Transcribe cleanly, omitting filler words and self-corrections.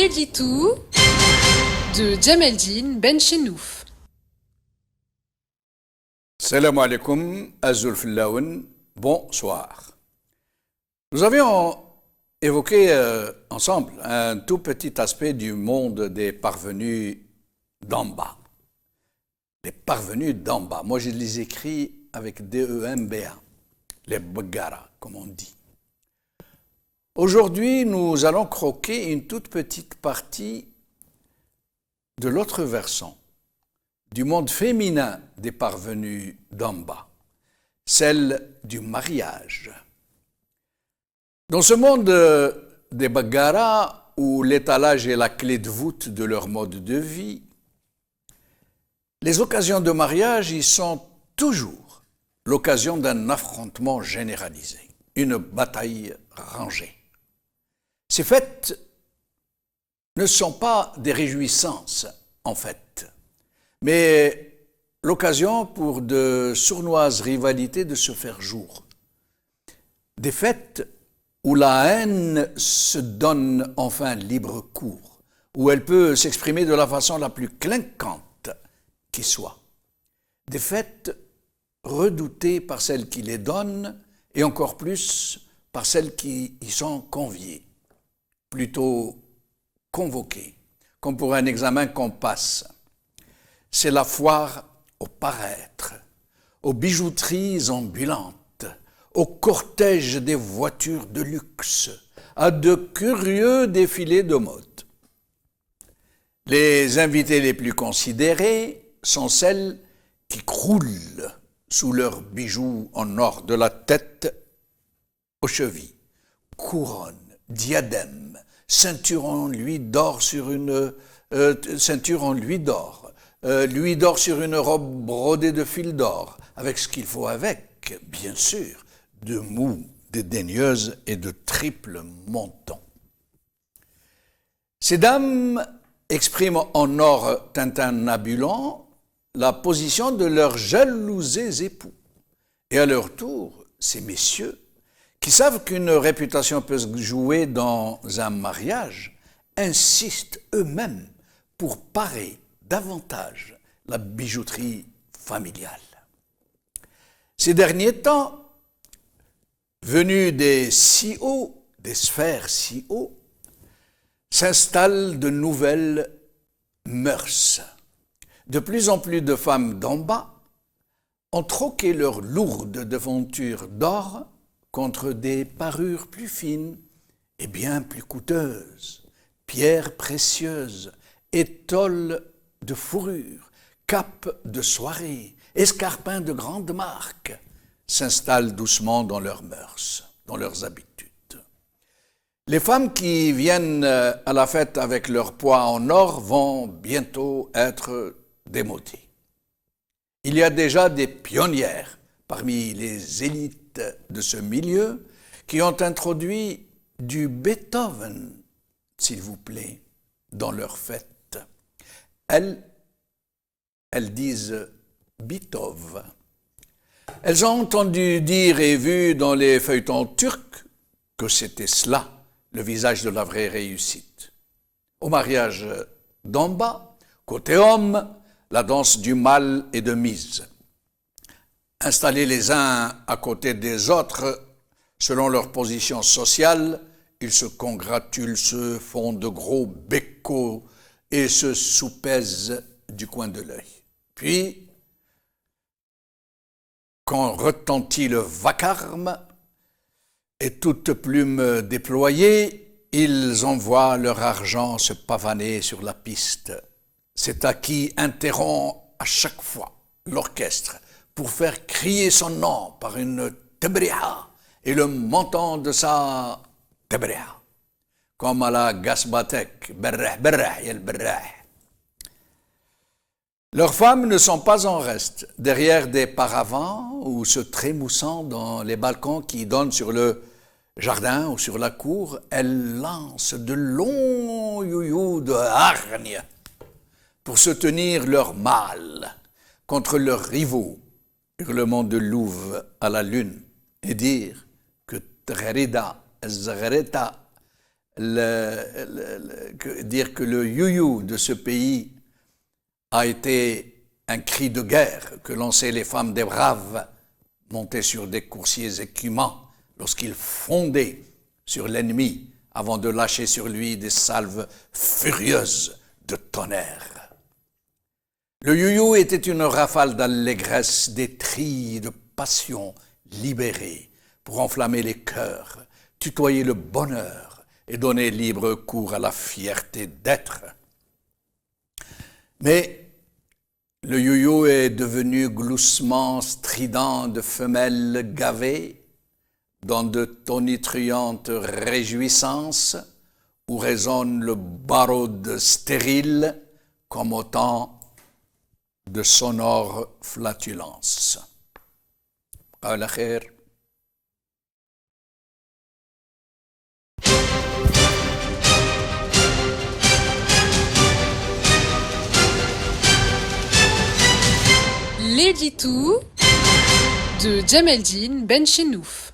l'édito de Djameldine Benchenouf. Salam alaikum, Azul Fillaoun, bonsoir. Nous avions évoqué ensemble un tout petit aspect du monde des parvenus d'en bas. Les parvenus d'en bas. Moi, je les écris avec D-E-M-B-A, les Bagara, comme on dit. Aujourd'hui, nous allons croquer une toute petite partie de l'autre versant, du monde féminin des parvenus d'en bas, celle du mariage. Dans ce monde des Bagara, où l'étalage est la clé de voûte de leur mode de vie, les occasions de mariage y sont toujours l'occasion d'un affrontement généralisé, une bataille rangée. Ces fêtes ne sont pas des réjouissances, en fait, mais l'occasion pour de sournoises rivalités de se faire jour. Des fêtes où la haine se donne enfin libre cours, où elle peut s'exprimer de la façon la plus clinquante qui soit. Des fêtes redoutées par celles qui les donnent et encore plus par celles qui y sont conviées, plutôt convoquées, comme pour un examen qu'on passe. C'est la foire au paraître, aux bijouteries ambulantes, au cortège des voitures de luxe, à de curieux défilés de mode. Les invités les plus considérés sont celles qui croulent sous leurs bijoux en or de la tête aux chevilles, couronne, diadème, ceinture en louis d'or sur une louis d'or sur une robe brodée de fil d'or, avec ce qu'il faut avec, bien sûr, de mou, dédaigneuse et de triple menton. Ces dames expriment en or tintanabulant la position de leurs jalousés époux. Et à leur tour, ces messieurs, qui savent qu'une réputation peut se jouer dans un mariage, insistent eux-mêmes pour parer davantage la bijouterie familiale. Ces derniers temps, venus des si hauts, des sphères si hauts, s'installent de nouvelles mœurs. De plus en plus de femmes d'en bas ont troqué leur lourde devanture d'or contre des parures plus fines et bien plus coûteuses, pierres précieuses, étoiles de fourrure, capes de soirée, escarpins de grande marque s'installent doucement dans leurs mœurs, dans leurs habitudes. Les femmes qui viennent à la fête avec leur poids en or vont bientôt être démodées. Il y a déjà des pionnières parmi les élites de ce milieu qui ont introduit du Beethoven, s'il vous plaît, dans leurs fêtes. Elles disent Beethoven. Elles ont entendu dire et vu dans les feuilletons turcs que c'était cela, le visage de la vraie réussite. Au mariage d'en bas, côté homme, la danse du mal est de mise. Installés les uns à côté des autres, selon leur position sociale, ils se congratulent, se font de gros beccos et se soupèsent du coin de l'œil. Puis, quand retentit le vacarme et toute plume déployée, ils envoient leur argent se pavaner sur la piste. C'est à qui interrompt à chaque fois l'orchestre pour faire crier son nom par une tebriha et le montant de sa tebriha, comme à la Gasbatek, berrah, berrah, yel berrah. Leurs femmes ne sont pas en reste, derrière des paravents ou se trémoussant dans les balcons qui donnent sur le jardin ou sur la cour, elles lancent de longs youyous de hargne pour se tenir leur mâle contre leurs rivaux, hurlement de louve à la lune, et dire que Tgharida, Zaghareta, dire que le you-you de ce pays a été un cri de guerre que lançaient les femmes des braves montées sur des coursiers écumants lorsqu'ils fondaient sur l'ennemi avant de lâcher sur lui des salves furieuses de tonnerre. Le you-you était une rafale d'allégresse, d'étrilles, de passion libérée pour enflammer les cœurs, tutoyer le bonheur et donner libre cours à la fierté d'être. Mais le you-you est devenu gloussement strident de femelles gavées dans de tonitruantes réjouissances où résonne le barode stérile comme autant de sonores flatulences. على خير. L'édito de Djemeldine Benchenouf.